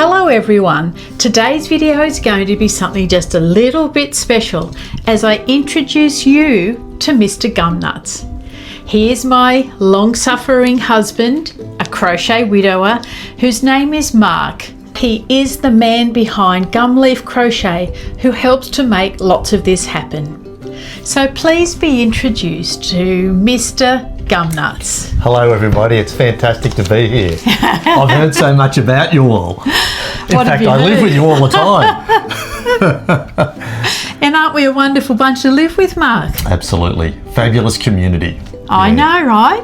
Hello everyone, today's video is going to be something just a little bit special as I introduce you to Mr Gumnuts. He is my long-suffering husband, a crochet widower whose name is Marc. He is the man behind Gumleaf Crochet who helps to make lots of this happen. So please be introduced to Mr Gumnuts. Hello everybody, it's fantastic to be here. I've heard so much about you all. In fact, I live with you all the time. And aren't we a wonderful bunch to live with, Marc? Absolutely. Fabulous community. I know, right?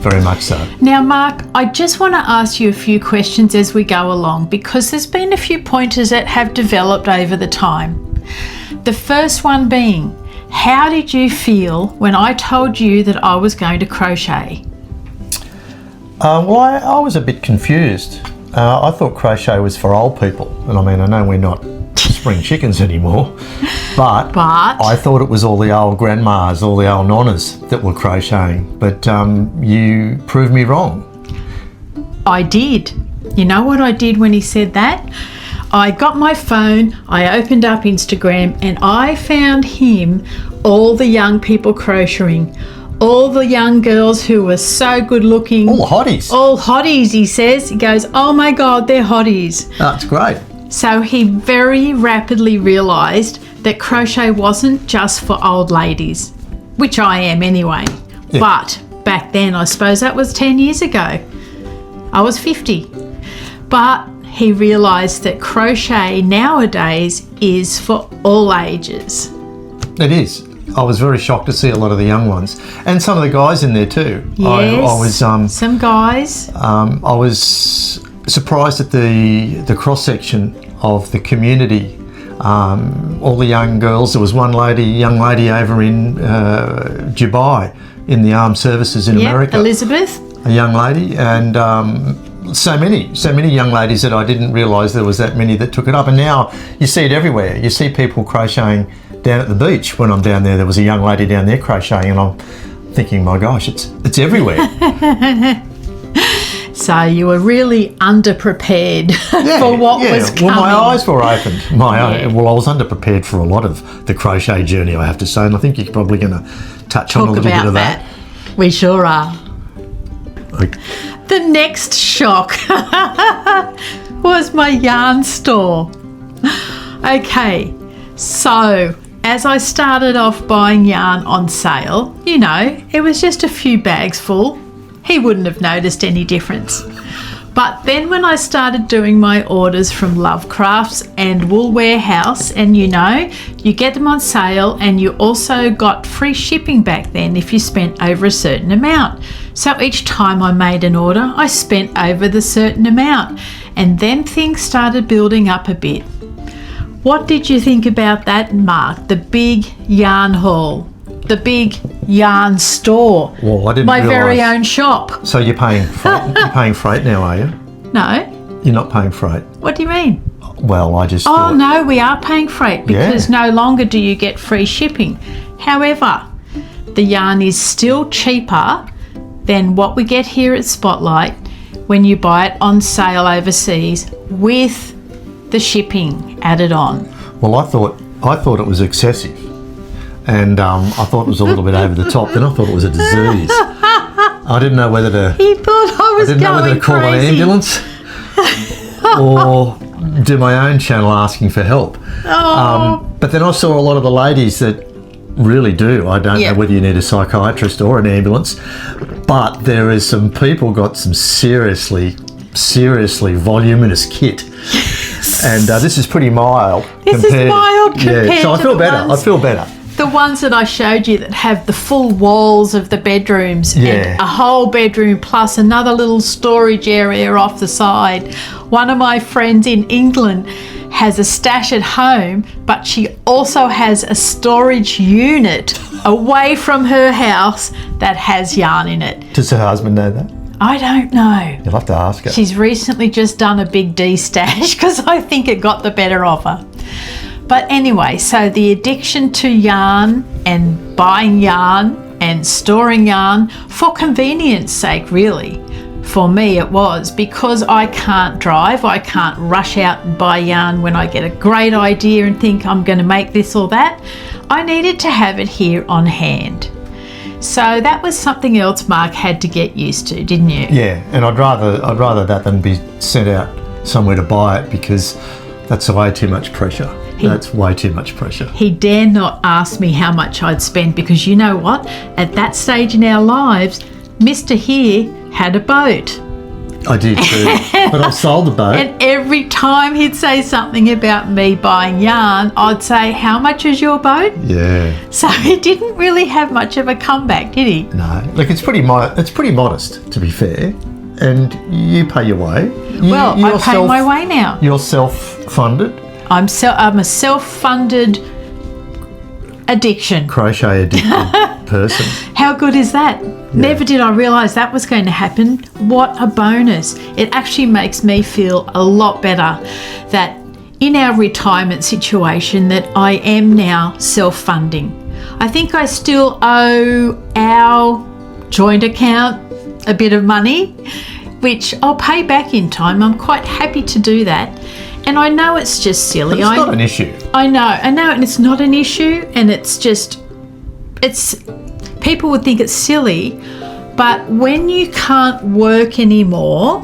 Very much so. Now, Marc, I just want to ask you a few questions as we go along because there's been a few pointers that have developed over the time. The first one being, how did you feel when I told you that I was going to crochet? Well, I was a bit confused. I thought crochet was for old people. And I mean, I know we're not spring chickens anymore, but I thought it was all the old grandmas, all the old nonnas that were crocheting. But you proved me wrong. I did. You know what I did when he said that? I got my phone, I opened up Instagram and I found him, all the young people crocheting, all the young girls who were so good looking. All the hotties. All hotties, he says. He goes, oh my God, they're hotties. That's great. So he very rapidly realised that crochet wasn't just for old ladies, which I am anyway. Yeah. But back then, I suppose that was 10 years ago, I was 50. But he realised that crochet nowadays is for all ages. It is. I was very shocked to see a lot of the young ones and some of the guys in there too. Yes, I was some guys. I was surprised at the cross section of the community. All the young girls. There was one young lady over in Dubai in the armed services in America. Elizabeth. A young lady, and so many young ladies that I didn't realise there was that many that took it up. And now you see it everywhere. You see people crocheting down at the beach. When I'm down there, there was a young lady down there crocheting, and I'm thinking, my gosh, it's everywhere. So you were really underprepared for what was coming. Well, my eyes were opened. Well, I was underprepared for a lot of the crochet journey, I have to say, and I think you're probably going to touch on a little bit of that. We sure are. Okay. The next shock was my yarn store. Okay, so as I started off buying yarn on sale, you know, it was just a few bags full. He wouldn't have noticed any difference. But then when I started doing my orders from Love Crafts and Wool Warehouse, and you know, you get them on sale and you also got free shipping back then if you spent over a certain amount. So each time I made an order, I spent over the certain amount. And then things started building up a bit. What did you think about that, Marc? The big yarn haul, the big yarn store. Well, I didn't my realise. Very own shop. So you're paying freight? You're paying freight now, are you? No. You're not paying freight? What do you mean? Well, I just thought... Oh, no, we are paying freight because no longer do you get free shipping. However, the yarn is still cheaper than what we get here at Spotlight when you buy it on sale overseas with the shipping added on. Well, I thought it was excessive. And I thought it was a little bit over the top. Then I thought it was a disease. I didn't know whether to... He thought I was going crazy. I didn't know whether to call an ambulance or do my own channel asking for help. Oh. But then I saw a lot of the ladies that really do. I don't know whether you need a psychiatrist or an ambulance, but there is some people got some seriously voluminous kit. And this is pretty mild. This is mild compared to so I feel better. I feel better. The ones that I showed you that have the full walls of the bedrooms and a whole bedroom plus another little storage area off the side. One of my friends in England has a stash at home, but she also has a storage unit away from her house that has yarn in it. Does her husband know that? I don't know. You'll have to ask her. She's recently just done a big de-stash because I think it got the better of her. But anyway, so the addiction to yarn and buying yarn and storing yarn for convenience sake, really, For me it was, because I can't drive, I can't rush out and buy yarn when I get a great idea and think I'm going to make this or that. I needed to have it here on hand. So that was something else Marc had to get used to, didn't you? Yeah, and I'd rather that than be sent out somewhere to buy it, because that's way too much pressure. That's way too much pressure. He dare not ask me how much I'd spend, because you know what? At that stage in our lives, Mr. Here had a boat. I did too, but I sold the boat. And every time he'd say something about me buying yarn, I'd say, how much is your boat? Yeah. So he didn't really have much of a comeback, did he? No, look, it's pretty modest, to be fair, and you pay your way. I pay my way now. You're self-funded. I'm a self-funded crochet addicted person. How good is that? Yeah. Never did I realise that was going to happen. What a bonus. It actually makes me feel a lot better that in our retirement situation that I am now self-funding. I think I still owe our joint account a bit of money, which I'll pay back in time. I'm quite happy to do that. And I know it's just silly. But it's not an issue. I know, and it's not an issue, and people would think it's silly, but when you can't work anymore,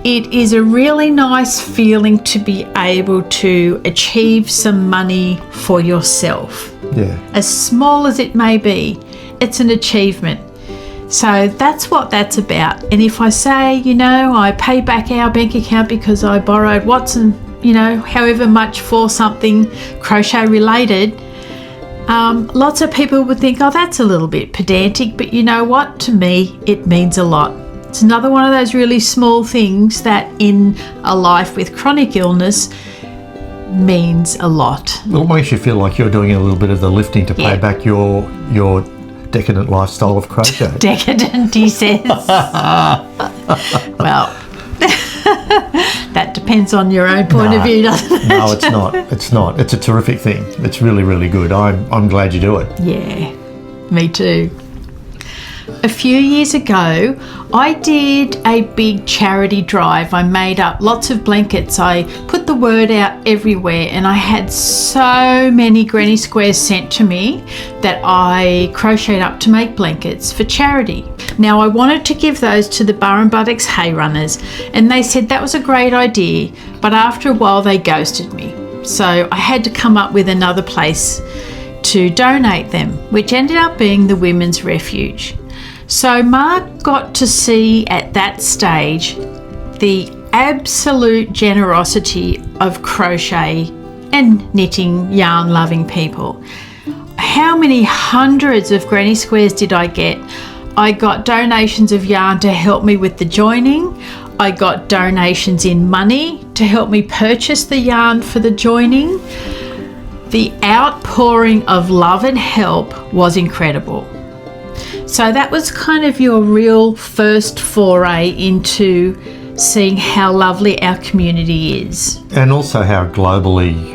it is a really nice feeling to be able to achieve some money for yourself. Yeah. As small as it may be, it's an achievement. So that's what that's about. And if I say, I pay back our bank account because I borrowed Watson, however much for something crochet related, lots of people would think, oh, that's a little bit pedantic. But you know what? To me, it means a lot. It's another one of those really small things that in a life with chronic illness means a lot. Well, it makes you feel like you're doing a little bit of the lifting to pay back your decadent lifestyle of crochet. Decadent, he says. Well, that depends on your own point of view, doesn't it? No, it's not. It's not. It's a terrific thing. It's really, really good. I'm glad you do it. Yeah, me too. A few years ago, I did a big charity drive. I made up lots of blankets. I put the word out everywhere, and I had so many granny squares sent to me that I crocheted up to make blankets for charity. Now, I wanted to give those to the Burren Buttocks hay runners, and they said that was a great idea, but after a while they ghosted me. So I had to come up with another place to donate them, which ended up being the Women's Refuge. So Marc got to see at that stage the absolute generosity of crochet and knitting, yarn loving people. How many hundreds of granny squares did I get? I got donations of yarn to help me with the joining. I got donations in money to help me purchase the yarn for the joining. The outpouring of love and help was incredible. So that was kind of your real first foray into seeing how lovely our community is. And also how globally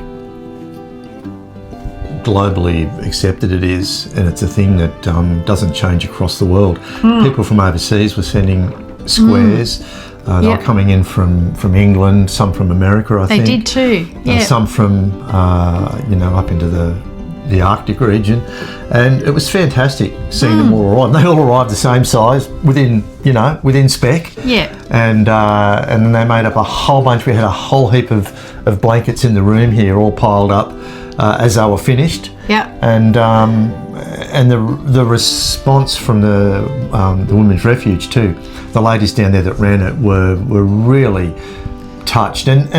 accepted it is, and it's a thing that doesn't change across the world. People from overseas were sending squares. They were coming in from England, some from America, I think. They did too, yeah. Some from, up into the Arctic region, and it was fantastic seeing them all arrive. They all arrived the same size within spec. Yeah. And then they made up a whole bunch. We had a whole heap of blankets in the room here, all piled up as they were finished. Yeah. And the response from the Women's Refuge too. The ladies down there that ran it were really touched, and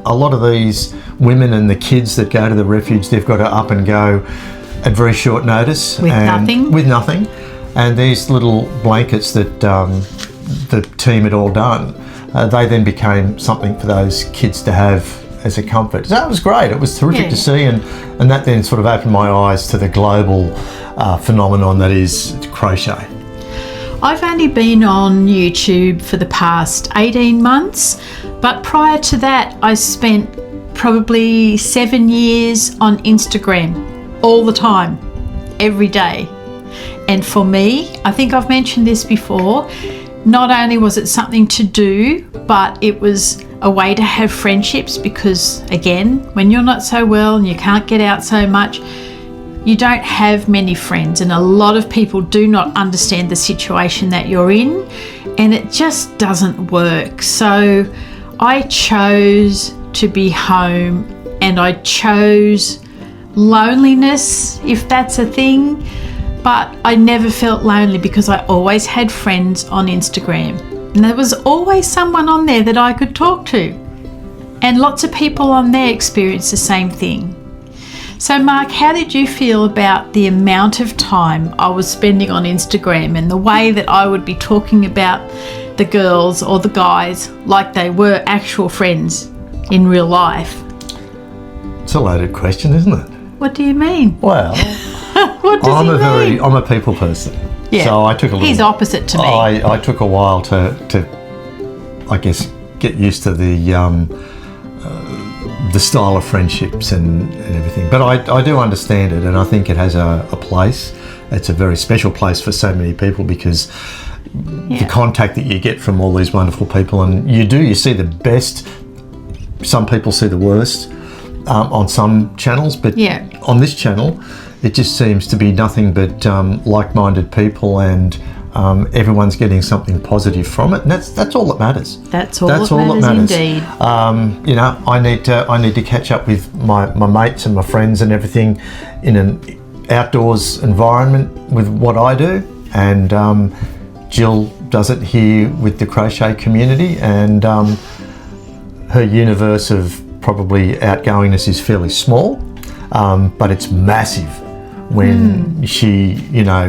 a lot of these women and the kids that go to the refuge, they've got to up and go at very short notice. With nothing. And these little blankets that the team had all done, they then became something for those kids to have as a comfort. So it was great. It was terrific to see, and that then sort of opened my eyes to the global phenomenon that is crochet. I've only been on YouTube for the past 18 months, but prior to that I spent probably 7 years on Instagram all the time, every day. And for me, I think I've mentioned this before, not only was it something to do, but it was a way to have friendships because, again, when you're not so well and you can't get out so much, you don't have many friends, and a lot of people do not understand the situation that you're in, and it just doesn't work. So I chose to be home, and I chose loneliness, if that's a thing. But I never felt lonely because I always had friends on Instagram. And there was always someone on there that I could talk to. And lots of people on there experienced the same thing. So Marc, how did you feel about the amount of time I was spending on Instagram and the way that I would be talking about the girls or the guys like they were actual friends in real life? It's a loaded question, isn't it? What do you mean? Well... What does he mean? I'm a people person. Yeah. So I took a little... He's opposite to me. I took a while to I guess, get used to the style of friendships and everything. But I do understand it, and I think it has a place. It's a very special place for so many people because the contact that you get from all these wonderful people, and you see the best. Some people see the worst on some channels, but on this channel, it just seems to be nothing but like-minded people, and everyone's getting something positive from it, and that's all that matters. That's all that matters. Indeed. You know, I need to catch up with my mates and my friends and everything in an outdoors environment with what I do, and Jill does it here with the crochet community, and her universe of probably outgoingness is fairly small, but it's massive when she, you know,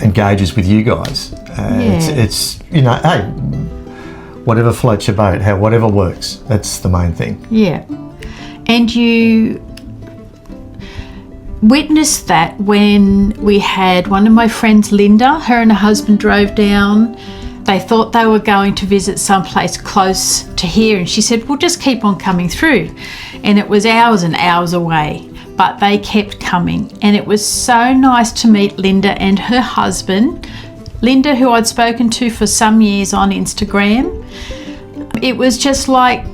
engages with you guys. It's you know, hey, whatever floats your boat, whatever works, that's the main thing. Yeah. And you witnessed that when we had one of my friends, Linda, her and her husband drove down. They thought they were going to visit someplace close to here, and she said, we'll just keep on coming through. And it was hours and hours away, but they kept coming. And it was so nice to meet Linda and her husband. Linda, who I'd spoken to for some years on Instagram. It was just like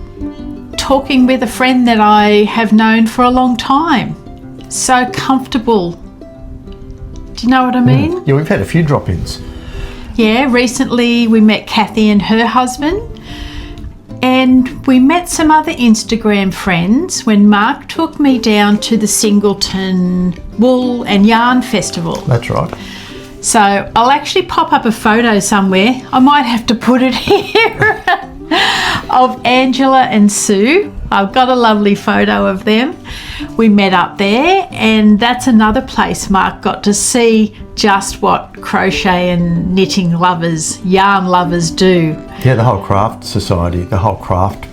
talking with a friend that I have known for a long time. So comfortable. Do you know what I mean? Yeah, we've had a few drop-ins. Yeah, recently we met Kathy and her husband, and we met some other Instagram friends when Marc took me down to the Singleton Wool and Yarn Festival. That's right. So I'll actually pop up a photo somewhere. I might have to put it here of Angela and Sue. I've got a lovely photo of them. We met up there, and that's another place Marc got to see just what crochet and knitting lovers, yarn lovers do. Yeah, the whole craft society, the whole craft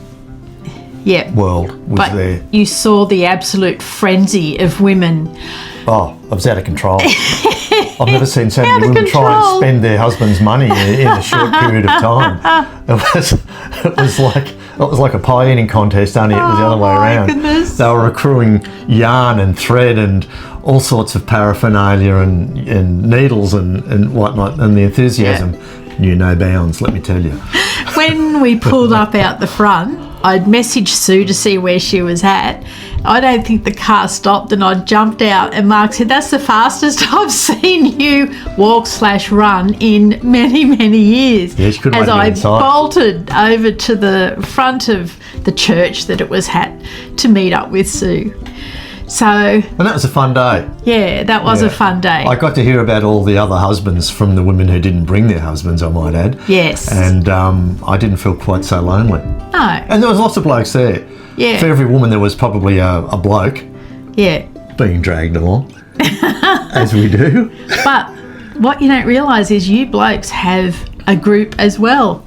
world was there. You saw the absolute frenzy of women. Oh, it was out of control. I've never seen so many women try and spend their husband's money in a short period of time. It was like a pie eating contest, only it was the other way around. Goodness. They were accruing yarn and thread and all sorts of paraphernalia and needles and whatnot, and the enthusiasm knew no bounds, let me tell you. When we pulled up out the front, I'd messaged Sue to see where she was at. I don't think the car stopped, and I jumped out, and Marc said, that's the fastest I've seen you walk/run in many, many years. Yeah, she couldn't wait to get inside. As I bolted over to the front of the church that it was at to meet up with Sue. And that was a fun day. Yeah, that was a fun day. I got to hear about all the other husbands from the women who didn't bring their husbands, I might add. Yes. And I didn't feel quite so lonely. No. And there was lots of blokes there. Yeah. For every woman there was probably a bloke. Yeah. Being dragged along. As we do. But what you don't realise is you blokes have a group as well.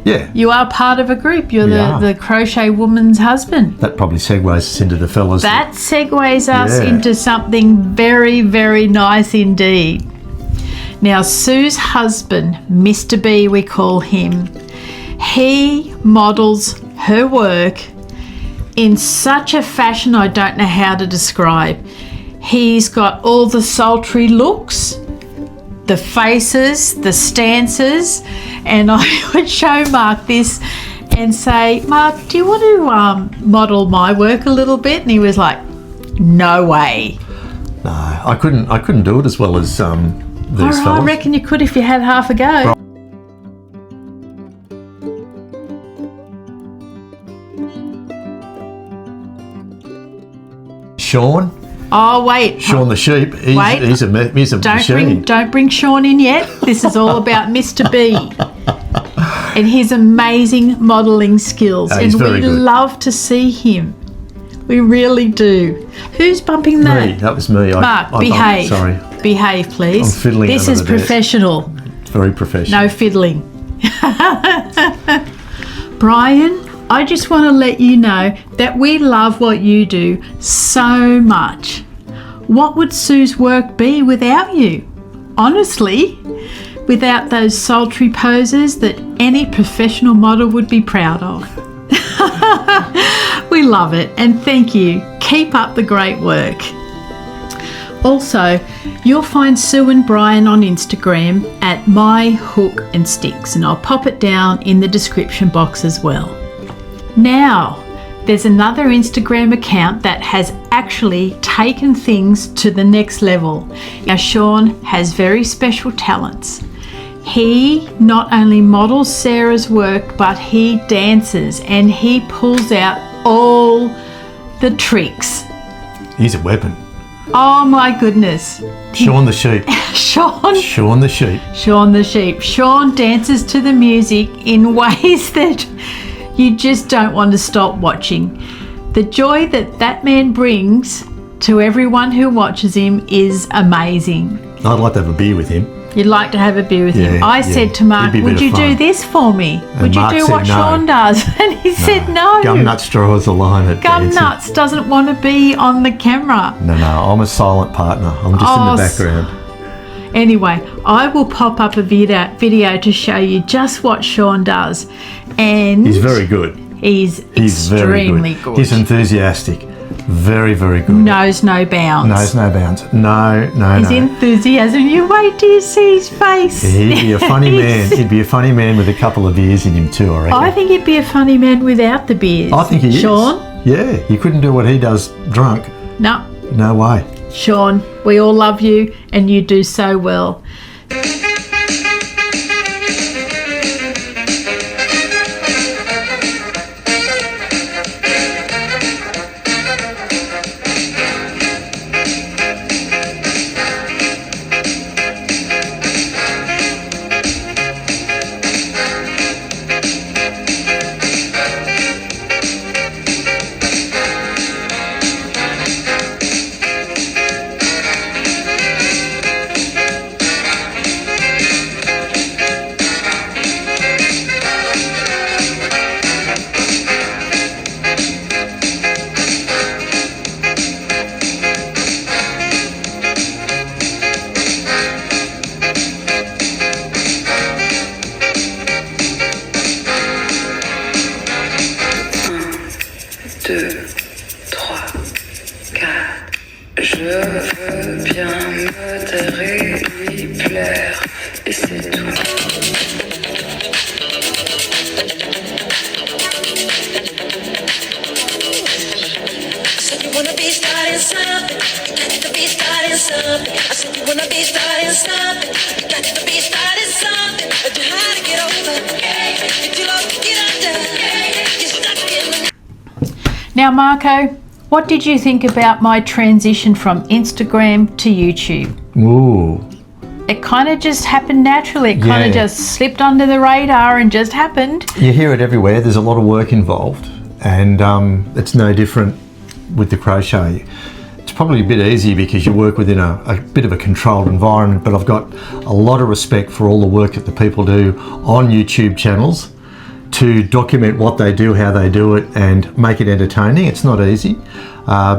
Yeah. You are part of a group. You're the crochet woman's husband. That probably segues us into the fellas. That segues us into something very, very nice indeed. Now, Sue's husband, Mr B, we call him, he models her work in such a fashion I don't know how to describe. He's got all the sultry looks, the faces, the stances, and I would show Marc this and say, Marc, do you want to model my work a little bit? And he was like, no way. No, I couldn't do it as well as these fellas. I reckon you could if you had half a go. Sean. Oh, wait. Sean the sheep. He's a machine. Don't bring Sean in yet. This is all about Mr. B and his amazing modelling skills. And we love to see him. We really do. Who's bumping that? Me. That was me. Marc, behave. Sorry. Behave, please. I'm fiddling. This is professional. It's very professional. No fiddling. Brian, I just want to let you know that we love what you do so much. What would Sue's work be without you? Honestly, without those sultry poses that any professional model would be proud of. We love it and thank you. Keep up the great work. Also, you'll find Sue and Brian on Instagram at My Hook and Sticks, and I'll pop it down in the description box as well. Now, there's another Instagram account that has actually taken things to the next level. Now, Sean has very special talents. He not only models Sarah's work, but he dances and he pulls out all the tricks. He's a weapon. Oh my goodness. Sean the sheep. Sean the sheep. Sean the sheep. Sean dances to the music in ways that you just don't want to stop watching. The joy that man brings to everyone who watches him is amazing. I'd like to have a beer with him. You'd like to have a beer with him. I said to Marc, would you do this for me? Would you do what Sean does? And he said no. Gumnuts draws the line at Gumnuts doesn't want to be on the camera. No, I'm a silent partner. I'm just in the background. Anyway, I will pop up a video to show you just what Sean does. And he's very good. He's extremely good. He's enthusiastic. Very, very good. Knows no bounds. Knows no bounds. No. His enthusiasm. You wait till you see his face. He'd be a funny man. He'd be a funny man with a couple of beers in him too, I reckon. I think he'd be a funny man without the beers. I think he is. Sean? Yeah, you couldn't do what he does drunk. No. No way. Sean, we all love you and you do so well. Je veux bien me taire et lui plaire, et c'est tout. So you wanna be starting something, you got to be starting something. I said you wanna be starting something, you got to be starting something. But you how to get over, if you love to get under, you're stuck in the... Now, Marco, what did you think about my transition from Instagram to YouTube? Ooh. It kind of just happened naturally. It kind of just slipped under the radar and just happened. You hear it everywhere. There's a lot of work involved, and it's no different with the crochet. It's probably a bit easier because you work within a bit of a controlled environment, but I've got a lot of respect for all the work that the people do on YouTube channels to document what they do, how they do it, and make it entertaining. It's not easy.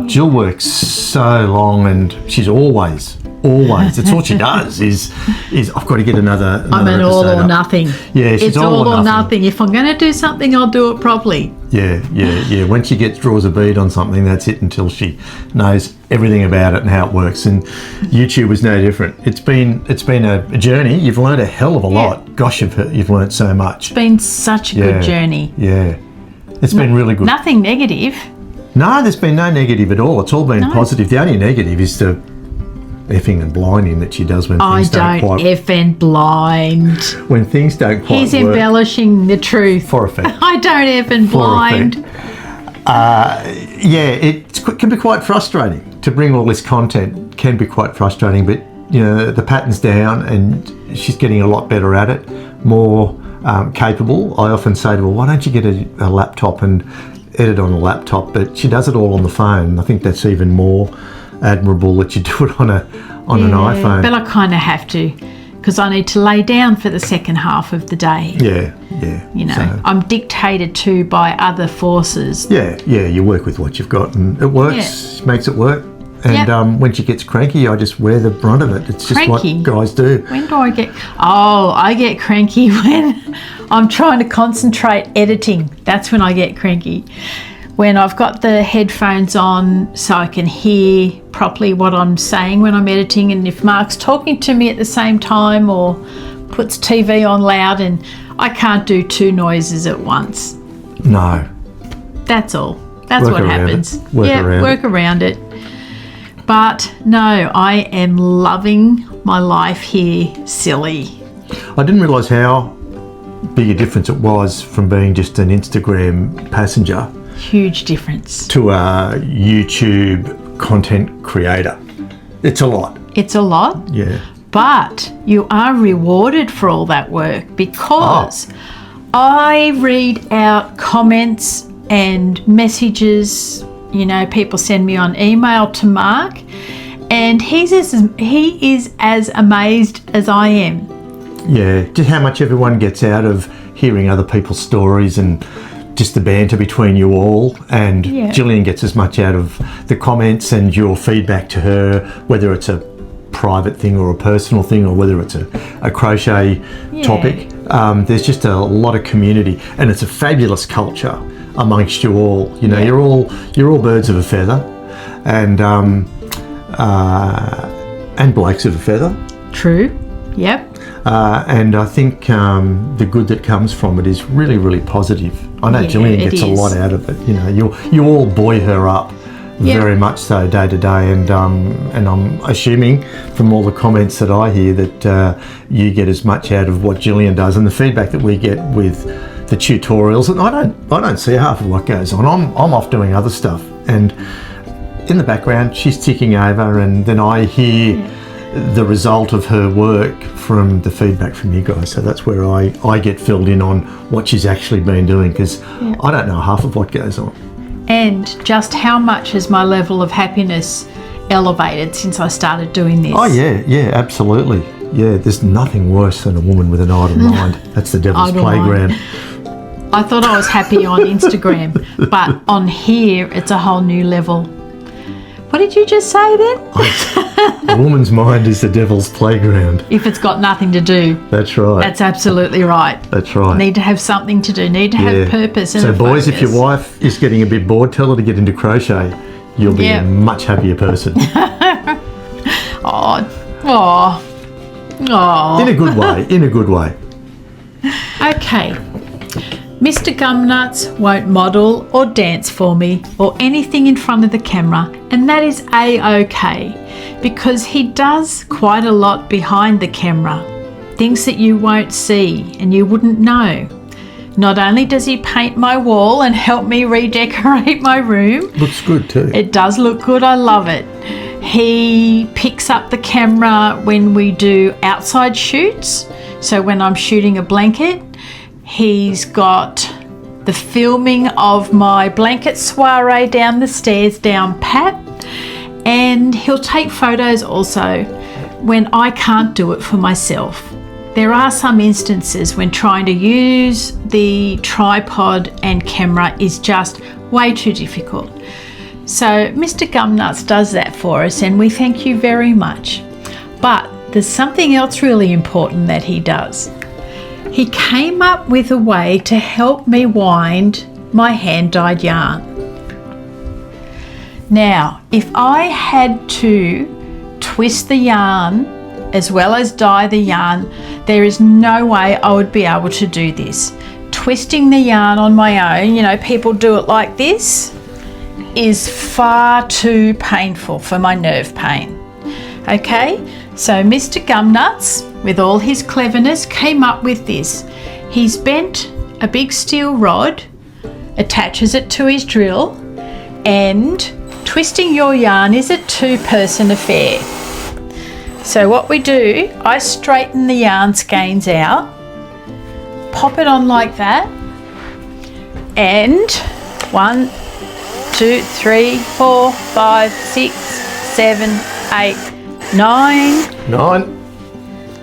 Jill works so long, and she's always Always. It's all she does is I've got to get another I'm an all or nothing. Yeah, she's it's all or nothing. If I'm going to do something, I'll do it properly. Yeah. When she draws a bead on something, that's it until she knows everything about it and how it works. And YouTube was no different. It's been a journey. You've learned a hell of a lot. Gosh, you've learned so much. It's been such a good journey. Yeah. It's been really good. Nothing negative. No, there's been no negative at all. It's all been positive. The only negative is the effing and blinding that she does when things don't quite... I don't eff and blind. When things don't quite He's work. embellishing the truth. For effect. I don't eff and blind. It can be quite frustrating. To bring all this content can be quite frustrating, but, you know, the pattern's down and she's getting a lot better at it, more capable. I often say to her, why don't you get a laptop and edit on a laptop? But she does it all on the phone. I think that's even more admirable that you do it on an iPhone. But I kind of have to, because I need to lay down for the second half of the day. Yeah. You know, I'm dictated to by other forces. Yeah, you work with what you've got and it works, makes it work. And when she gets cranky, I just wear the brunt of it. It's just what guys do. When do I get... Oh, I get cranky when I'm trying to concentrate editing. That's when I get cranky. When I've got the headphones on so I can hear properly what I'm saying when I'm editing, and if Marc's talking to me at the same time or puts TV on loud, and I can't do two noises at once. No. That's all. That's what happens. Work around it. But no, I am loving my life here, silly. I didn't realise how big a difference it was from being just an Instagram passenger. Huge difference. To a YouTube content creator. It's a lot. It's a lot. Yeah. But you are rewarded for all that work, because I read out comments and messages. You know, people send me on email to Marc, and he is as amazed as I am. Yeah, just how much everyone gets out of hearing other people's stories and just the banter between you all. And Gillian gets as much out of the comments and your feedback to her, whether it's a private thing or a personal thing, or whether it's a crochet topic. There's just a lot of community, and it's a fabulous culture amongst you all. You know, you're all birds of a feather, and blokes of a feather. True. Yep. And I think the good that comes from it is really, really positive. I know Gillian gets a lot out of it. You know, you all buoy her up very much so day to day, and I'm assuming from all the comments that I hear that you get as much out of what Gillian does, and the feedback that we get with the tutorials. And I don't see half of what goes on. I'm off doing other stuff, and in the background she's ticking over, and then I hear the result of her work from the feedback from you guys. So that's where I get filled in on what she's actually been doing, because I don't know half of what goes on. And just how much has my level of happiness elevated since I started doing this? Oh yeah, absolutely. Yeah, there's nothing worse than a woman with an idle mind. That's the devil's playground. I thought I was happy on Instagram, but on here it's a whole new level. What did you just say then? A woman's mind is the devil's playground. If it's got nothing to do. That's right. That's absolutely right. That's right. Need to have something to do. Need to have purpose and a focus. If your wife is getting a bit bored, tell her to get into crochet. You'll be a much happier person. Oh. In a good way. In a good way. Okay. Mr Gumnuts won't model or dance for me or anything in front of the camera, and that is a-okay, because he does quite a lot behind the camera, things that you won't see and you wouldn't know. Not only does he paint my wall and help me redecorate my room. Looks good too. It does look good, I love it. He picks up the camera when we do outside shoots, so when I'm shooting a blanket. He's got the filming of my blanket soiree down the stairs down pat, and he'll take photos also when I can't do it for myself. There are some instances when trying to use the tripod and camera is just way too difficult. So Mr Gumnuts does that for us, and we thank you very much. But there's something else really important that he does. He came up with a way to help me wind my hand-dyed yarn. Now, if I had to twist the yarn as well as dye the yarn, there is no way I would be able to do this. Twisting the yarn on my own, you know, people do it like this, is far too painful for my nerve pain. Okay, so Mr Gumnuts, with all his cleverness, came up with this. He's bent a big steel rod, attaches it to his drill, and twisting your yarn is a two-person affair. So what we do, I straighten the yarn skeins out, pop it on like that, and 1, 2, 3, 4, 5, 6, 7, 8, 9. 9.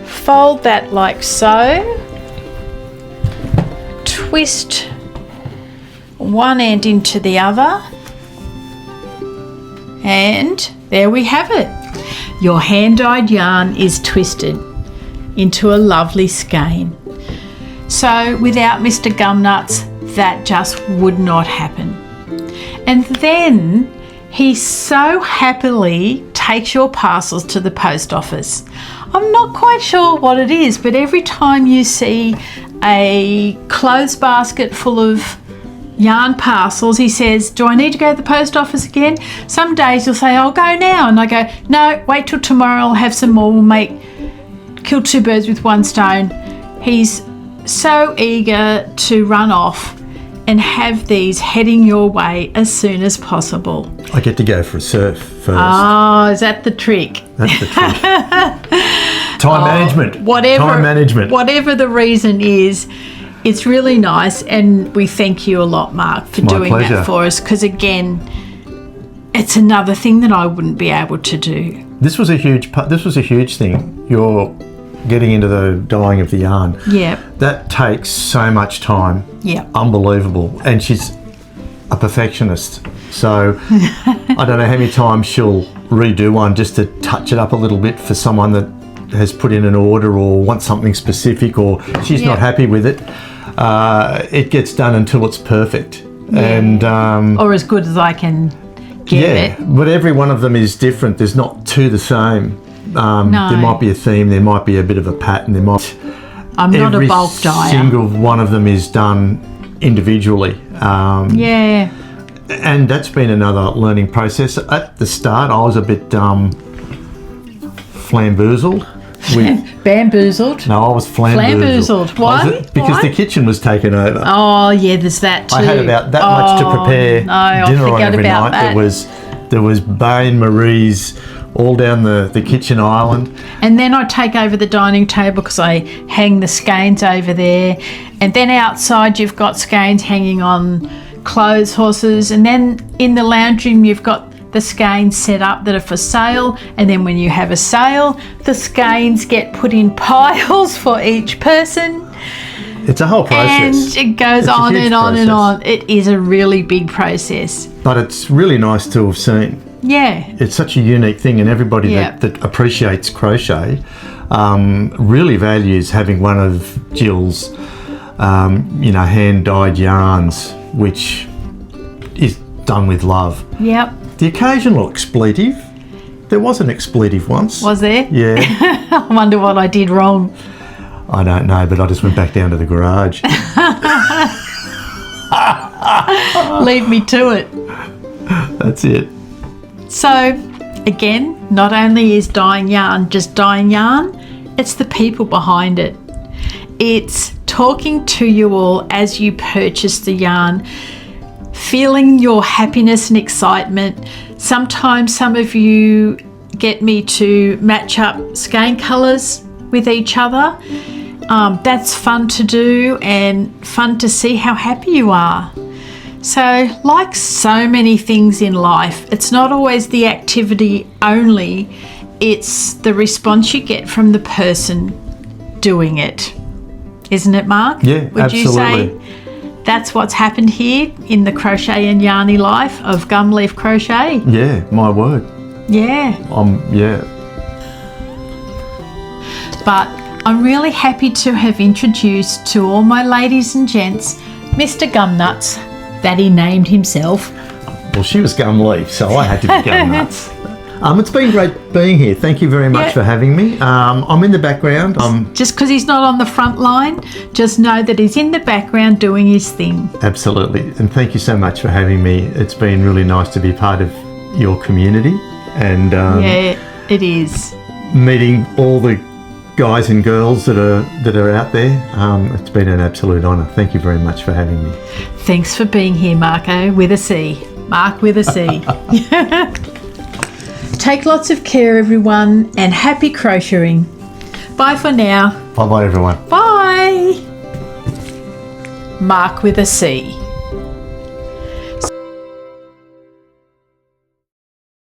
Fold that like so. Twist one end into the other. And there we have it. Your hand-dyed yarn is twisted into a lovely skein. So without Mr Gumnuts, that just would not happen. And then he so happily takes your parcels to the post office. I'm not quite sure what it is, but every time you see a clothes basket full of yarn parcels, he says, do I need to go to the post office again? Some days you'll say, I'll go now. And I go, no, wait till tomorrow, I'll have some more. We'll kill two birds with one stone. He's so eager to run off and have these heading your way as soon as possible. I get to go for a surf first. Oh, is that the trick? That's the trick. Time management. Time management. Whatever the reason is, it's really nice, and we thank you a lot, Marc, for doing that for us, because again, it's another thing that I wouldn't be able to do. This was a huge thing. You're getting into the dyeing of the yarn. Yeah. That takes so much time. Yeah. Unbelievable. And she's a perfectionist. So I don't know how many times she'll redo one just to touch it up a little bit for someone that has put in an order or wants something specific, or she's not happy with it. It gets done until it's perfect. Yeah. And or as good as I can get it. But every one of them is different. There's not two the same. No. There might be a theme, there might be a bit of a pattern, there might... I'm not a bulk dyer. Every single one of them is done individually. Yeah. And that's been another learning process. At the start, I was a bit flamboozled. Bamboozled? No, I was flamboozled. Why? Because the kitchen was taken over. Oh, yeah, there's that too. I had about that much to prepare dinner on every night. That. There was Bain Marie's all down the kitchen island. And then I take over the dining table because I hang the skeins over there. And then outside you've got skeins hanging on clothes horses. And then in the lounge room you've got the skeins set up that are for sale. And then when you have a sale, the skeins get put in piles for each person. It's a whole process. And it goes on and on and on. It is a really big process. But it's really nice to have seen. Yeah. It's such a unique thing, and everybody that appreciates crochet really values having one of Jill's, hand-dyed yarns, which is done with love. Yep. The occasional expletive. There was an expletive once. Was there? Yeah. I wonder what I did wrong. I don't know, but I just went back down to the garage. Leave me to it. That's it. So, again, not only is dyeing yarn just dyeing yarn, it's the people behind it. It's talking to you all as you purchase the yarn, feeling your happiness and excitement. Sometimes some of you get me to match up skein colours with each other. That's fun to do and fun to see how happy you are. So, like so many things in life, it's not always the activity only, it's the response you get from the person doing it. Isn't it, Marc? Yeah, Would absolutely. you say that's what's happened here in the Crochet and Yarny life of Gumleaf Crochet? Yeah, my word. Yeah. Yeah. but I'm really happy to have introduced to all my ladies and gents Mr Gumnuts, that he named himself. Well, she was Gumleaf, so I had to be Gumnuts. It's been great being here. Thank you very much for having me. I'm in the background. Just because he's not on the front line, just know that he's in the background doing his thing. Absolutely. And thank you so much for having me. It's been really nice to be part of your community. And yeah, it is. Meeting all the guys and girls that are out there. It's been an absolute honour. Thank you very much for having me. Thanks for being here, Marco, with a C. Marc with a C. Take lots of care, everyone, and happy crocheting. Bye for now. Bye-bye, everyone. Bye. Marc with a C.